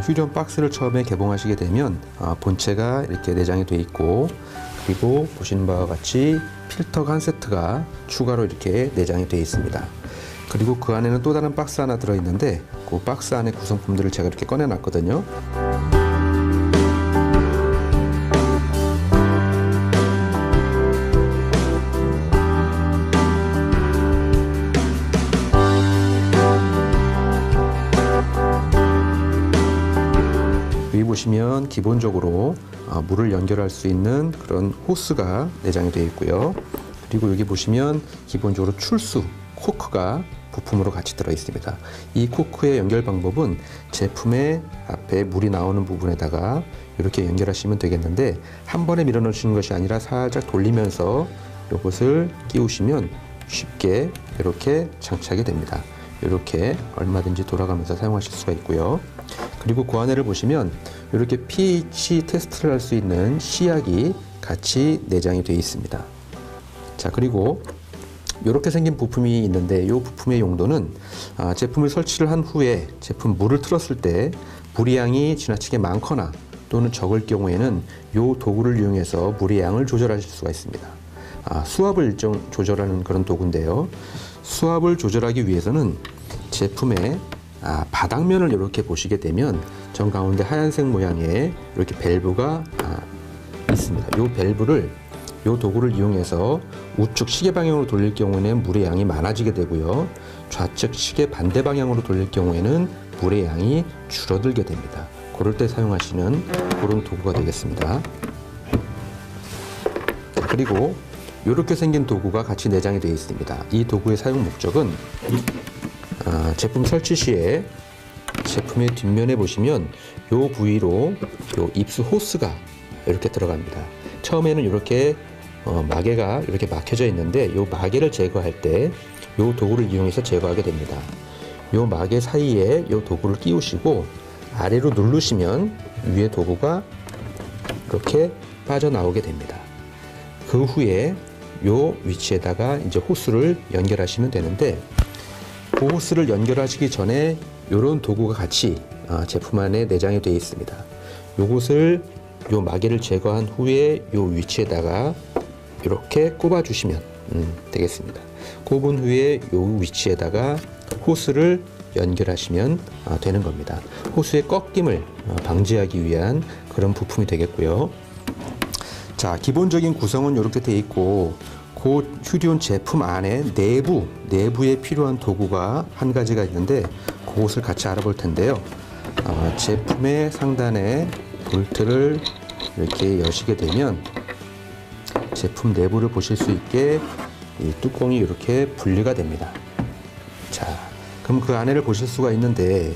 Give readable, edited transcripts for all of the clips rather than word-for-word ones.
휴대용 박스를 처음에 개봉하시게 되면 본체가 이렇게 내장이 되어 있고, 그리고 보시는 바와 같이 필터가 한 세트가 추가로 이렇게 내장이 되어 있습니다. 그리고 그 안에는 또 다른 박스 하나 들어있는데, 그 박스 안에 구성품들을 제가 이렇게 꺼내놨거든요. 여기 보시면 기본적으로 물을 연결할 수 있는 그런 호스가 내장이 되어 있고요. 그리고 여기 보시면 기본적으로 출수 코크가 부품으로 같이 들어 있습니다. 이 코크의 연결 방법은 제품의 앞에 물이 나오는 부분에다가 이렇게 연결하시면 되겠는데, 한 번에 밀어 넣으시는 것이 아니라 살짝 돌리면서 이것을 끼우시면 쉽게 이렇게 장착이 됩니다. 이렇게 얼마든지 돌아가면서 사용하실 수가 있고요. 그리고 그 안에를 보시면 이렇게 pH 테스트를 할 수 있는 시약이 같이 내장이 되어 있습니다. 자, 그리고 이렇게 생긴 부품이 있는데, 이 부품의 용도는 제품을 설치를 한 후에 제품 물을 틀었을 때 물의 양이 지나치게 많거나 또는 적을 경우에는 이 도구를 이용해서 물의 양을 조절하실 수가 있습니다. 수압을 일정 조절하는 그런 도구인데요. 수압을 조절하기 위해서는 제품의 바닥면을 이렇게 보시게 되면 정 가운데 하얀색 모양의 이렇게 밸브가 있습니다. 이 밸브를 이 도구를 이용해서 우측 시계 방향으로 돌릴 경우에는 물의 양이 많아지게 되고요. 좌측 시계 반대 방향으로 돌릴 경우에는 물의 양이 줄어들게 됩니다. 그럴 때 사용하시는 그런 도구가 되겠습니다. 그리고 이렇게 생긴 도구가 같이 내장이 되어 있습니다. 이 도구의 사용 목적은 제품 설치 시에 제품의 뒷면에 보시면 이 부위로 이 입수 호스가 이렇게 들어갑니다. 처음에는 이렇게 마개가 이렇게 막혀져 있는데, 이 마개를 제거할 때 이 도구를 이용해서 제거하게 됩니다. 이 마개 사이에 이 도구를 끼우시고 아래로 누르시면 위에 도구가 이렇게 빠져나오게 됩니다. 그 후에 이 위치에다가 이제 호스를 연결하시면 되는데, 그 호스를 연결하시기 전에 이런 도구가 같이 제품 안에 내장이 되어 있습니다. 이것을 이 마개를 제거한 후에 이 위치에다가 이렇게 꼽아 주시면 되겠습니다. 꼽은 후에 이 위치에다가 호스를 연결하시면 되는 겁니다. 호스의 꺾임을 방지하기 위한 그런 부품이 되겠고요. 자, 기본적인 구성은 이렇게 되어 있고, 그 휴대용 제품 안에 내부에 필요한 도구가 한 가지가 있는데, 그것을 같이 알아볼 텐데요. 제품의 상단에 볼트를 이렇게 여시게 되면 제품 내부를 보실 수 있게 이 뚜껑이 이렇게 분리가 됩니다. 자, 그럼 그 안에를 보실 수가 있는데,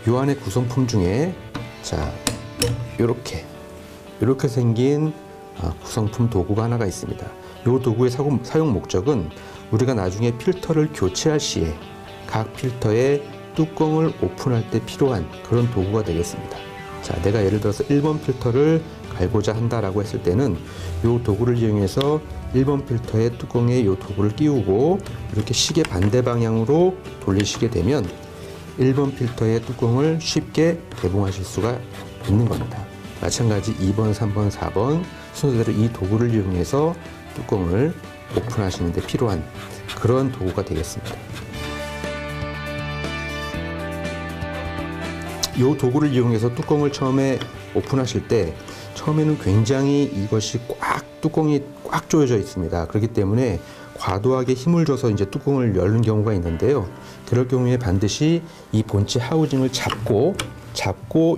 이 안에 구성품 중에 자, 이렇게 생긴 구성품 도구가 하나가 있습니다. 이 도구의 사용 목적은 우리가 나중에 필터를 교체할 시에 각 필터의 뚜껑을 오픈할 때 필요한 그런 도구가 되겠습니다. 자, 내가 예를 들어서 1번 필터를 갈고자 한다라고 했을 때는 이 도구를 이용해서 1번 필터의 뚜껑에 이 도구를 끼우고 이렇게 시계 반대 방향으로 돌리시게 되면 1번 필터의 뚜껑을 쉽게 개봉하실 수가 있는 겁니다. 마찬가지 2번, 3번, 4번 순서대로 이 도구를 이용해서 뚜껑을 오픈하시는 데 필요한 그런 도구가 되겠습니다. 이 도구를 이용해서 뚜껑을 처음에 오픈하실 때 처음에는 굉장히 이것이 뚜껑이 꽉 조여져 있습니다. 그렇기 때문에 과도하게 힘을 줘서 이제 뚜껑을 열는 경우가 있는데요. 그럴 경우에 반드시 이 본체 하우징을 잡고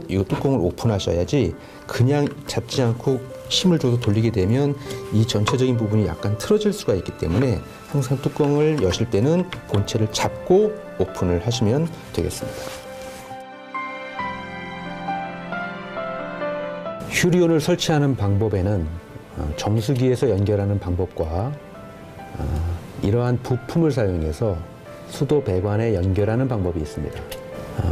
이 뚜껑을 오픈하셔야지, 그냥 잡지 않고 힘을 줘서 돌리게 되면 이 전체적인 부분이 약간 틀어질 수가 있기 때문에 항상 뚜껑을 여실 때는 본체를 잡고 오픈을 하시면 되겠습니다. 휴리온을 설치하는 방법에는 정수기에서 연결하는 방법과 이러한 부품을 사용해서 수도 배관에 연결하는 방법이 있습니다.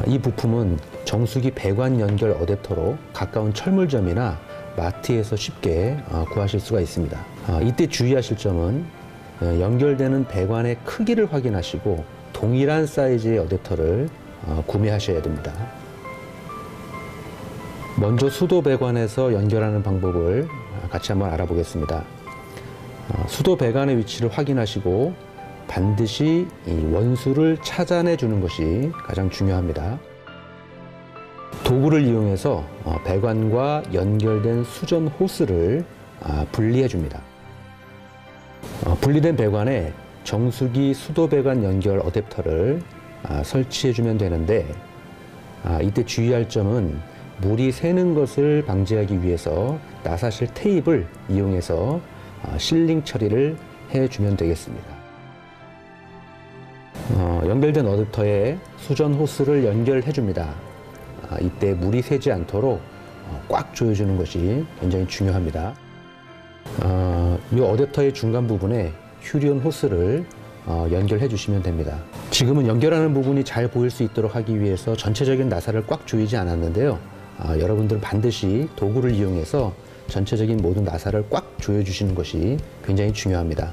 이 부품은 정수기 배관 연결 어댑터로 가까운 철물점이나 마트에서 쉽게 구하실 수가 있습니다. 이때 주의하실 점은 연결되는 배관의 크기를 확인하시고 동일한 사이즈의 어댑터를 구매하셔야 됩니다. 먼저 수도 배관에서 연결하는 방법을 같이 한번 알아보겠습니다. 수도 배관의 위치를 확인하시고 반드시 이 원수를 찾아내 주는 것이 가장 중요합니다. 도구를 이용해서 배관과 연결된 수전 호스를 분리해 줍니다. 분리된 배관에 정수기 수도 배관 연결 어댑터를 설치해 주면 되는데, 이때 주의할 점은 물이 새는 것을 방지하기 위해서 나사실 테이프를 이용해서 실링 처리를 해주면 되겠습니다. 연결된 어댑터에 수전 호스를 연결해 줍니다. 이때 물이 새지 않도록 꽉 조여주는 것이 굉장히 중요합니다. 이 어댑터의 중간 부분에 휴리온 호스를 연결해 주시면 됩니다. 지금은 연결하는 부분이 잘 보일 수 있도록 하기 위해서 전체적인 나사를 꽉 조이지 않았는데요. 여러분들은 반드시 도구를 이용해서 전체적인 모든 나사를 꽉 조여 주시는 것이 굉장히 중요합니다.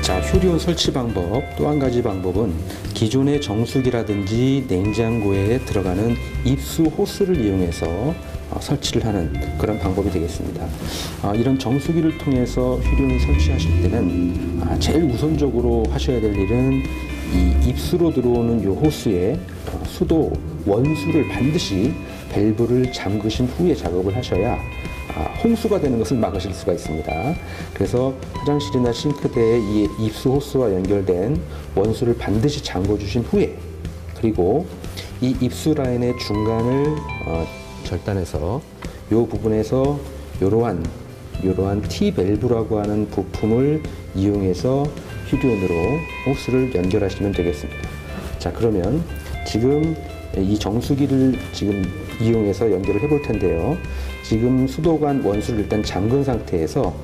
자, 휴리온 설치 방법, 또 한 가지 방법은 기존의 정수기라든지 냉장고에 들어가는 입수 호스를 이용해서 설치를 하는 그런 방법이 되겠습니다. 이런 정수기를 통해서 휴리온을 설치하실 때는 제일 우선적으로 하셔야 될 일은 이 입수로 들어오는 이 호스의 수도 원수를 반드시 밸브를 잠그신 후에 작업을 하셔야 홍수가 되는 것을 막으실 수가 있습니다. 그래서 화장실이나 싱크대에 이 입수 호스와 연결된 원수를 반드시 잠궈 주신 후에, 그리고 이 입수 라인의 중간을 절단해서 이 부분에서 이러한 T-밸브라고 하는 부품을 이용해서 휴리온으로 호스를 연결하시면 되겠습니다. 자, 그러면 지금 이 정수기를 지금 이용해서 연결을 해볼 텐데요. 지금 수도관 원수를 일단 잠근 상태에서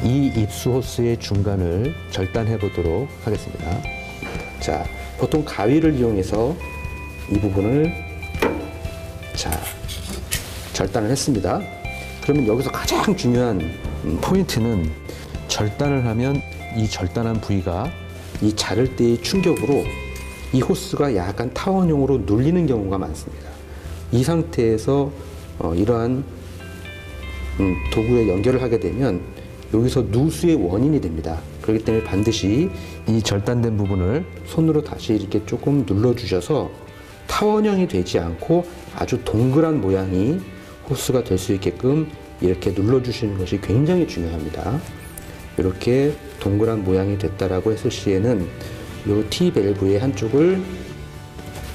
이 입수 호스의 중간을 절단해 보도록 하겠습니다. 자, 보통 가위를 이용해서 이 부분을 절단을 했습니다. 그러면 여기서 가장 중요한 포인트는, 절단을 하면 이 절단한 부위가 이 자를 때의 충격으로 이 호스가 약간 타원형으로 눌리는 경우가 많습니다. 이 상태에서 이러한 도구에 연결을 하게 되면 여기서 누수의 원인이 됩니다. 그렇기 때문에 반드시 이 절단된 부분을 손으로 다시 이렇게 조금 눌러 주셔서 타원형이 되지 않고 아주 동그란 모양이 호스가 될 수 있게끔 이렇게 눌러 주시는 것이 굉장히 중요합니다. 이렇게 동그란 모양이 됐다라고 했을 시에는 이 T-밸브의 한쪽을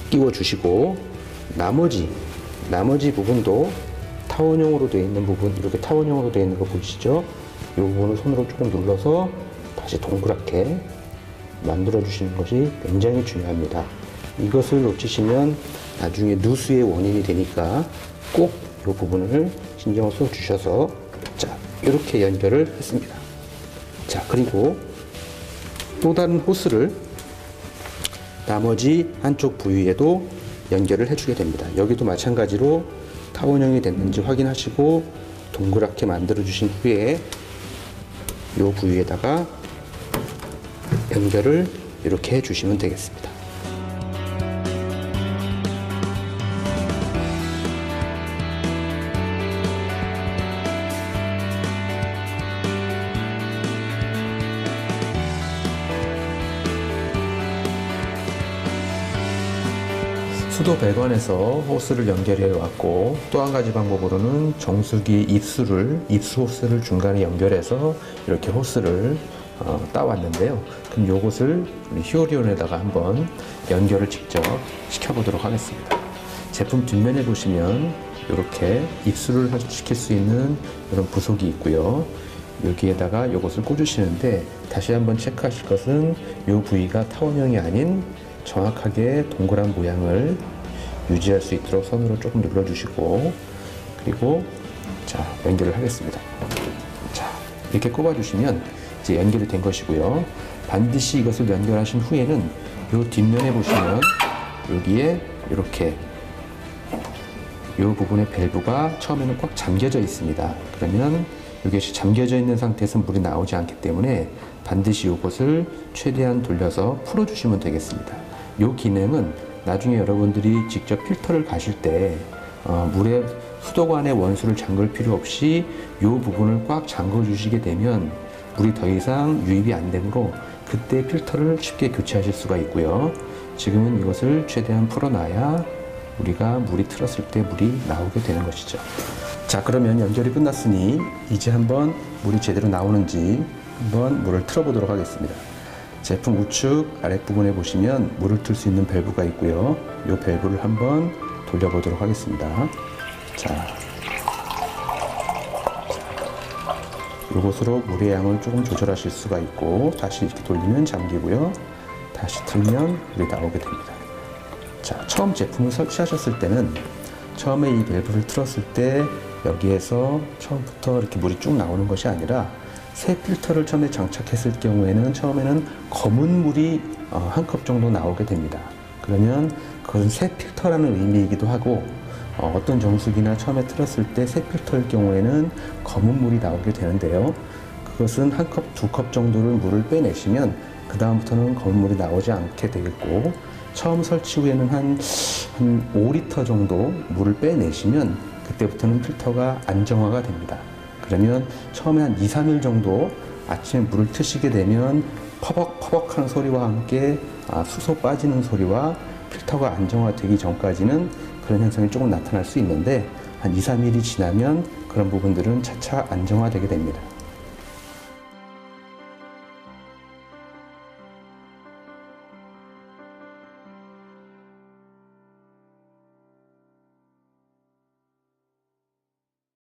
끼워 주시고, 나머지 부분도 타원형으로 되어 있는 부분, 이렇게 타원형으로 되어 있는 거 보이시죠? 이 부분을 손으로 조금 눌러서 다시 동그랗게 만들어 주시는 것이 굉장히 중요합니다. 이것을 놓치시면 나중에 누수의 원인이 되니까 꼭 이 부분을 신경을 써 주셔서, 자, 이렇게 연결을 했습니다. 자, 그리고 또 다른 호스를 나머지 한쪽 부위에도 연결을 해주게 됩니다. 여기도 마찬가지로 타원형이 됐는지 확인하시고 동그랗게 만들어 주신 후에 이 부위에다가 연결을 이렇게 해주시면 되겠습니다. 수도 배관에서 호스를 연결해 왔고, 또 한 가지 방법으로는 정수기 입수 호스를 중간에 연결해서 이렇게 호스를 따왔는데요. 그럼 요것을 우리 휴리온에다가 한번 연결을 직접 시켜보도록 하겠습니다. 제품 뒷면에 보시면 이렇게 입수를 시킬 수 있는 이런 부속이 있고요. 여기에다가 이것을 꽂으시는데, 다시 한번 체크하실 것은 이 부위가 타원형이 아닌 정확하게 동그란 모양을 유지할 수 있도록 손으로 조금 눌러주시고, 그리고 자, 연결을 하겠습니다. 자, 이렇게 꼽아주시면 이제 연결이 된 것이고요. 반드시 이것을 연결하신 후에는 이 뒷면에 보시면 여기에 이렇게 이 부분의 밸브가 처음에는 꽉 잠겨져 있습니다. 그러면 이것이 잠겨져 있는 상태에서 물이 나오지 않기 때문에 반드시 이것을 최대한 돌려서 풀어주시면 되겠습니다. 이 기능은 나중에 여러분들이 직접 필터를 가실 때 물에 수도관의 원수를 잠글 필요 없이 이 부분을 꽉 잠궈 주시게 되면 물이 더 이상 유입이 안 되므로 그때 필터를 쉽게 교체하실 수가 있고요. 지금은 이것을 최대한 풀어놔야 우리가 물이 틀었을 때 물이 나오게 되는 것이죠. 자, 그러면 연결이 끝났으니 이제 한번 물이 제대로 나오는지 한번 물을 틀어 보도록 하겠습니다. 제품 우측 아랫부분에 보시면 물을 틀 수 있는 밸브가 있고요. 이 밸브를 한번 돌려보도록 하겠습니다. 자, 이곳으로 물의 양을 조금 조절하실 수가 있고 다시 이렇게 돌리면 잠기고요. 다시 틀면 물이 나오게 됩니다. 자, 처음 제품을 설치하셨을 때는 처음에 이 밸브를 틀었을 때 여기에서 처음부터 이렇게 물이 쭉 나오는 것이 아니라 새 필터를 처음에 장착했을 경우에는 처음에는 검은 물이 한 컵 정도 나오게 됩니다. 그러면 그것은 새 필터라는 의미이기도 하고 어떤 정수기나 처음에 틀었을 때 새 필터일 경우에는 검은 물이 나오게 되는데요. 그것은 한 컵, 두 컵 정도를 물을 빼내시면 그 다음부터는 검은 물이 나오지 않게 되겠고 처음 설치 후에는 한 5리터 정도 물을 빼내시면 그때부터는 필터가 안정화가 됩니다. 그러면 처음에 한 2, 3일 정도 아침에 물을 트시게 되면 퍼벅퍼벅하는 소리와 함께 수소 빠지는 소리와 필터가 안정화되기 전까지는 그런 현상이 조금 나타날 수 있는데 한 2, 3일이 지나면 그런 부분들은 차차 안정화되게 됩니다.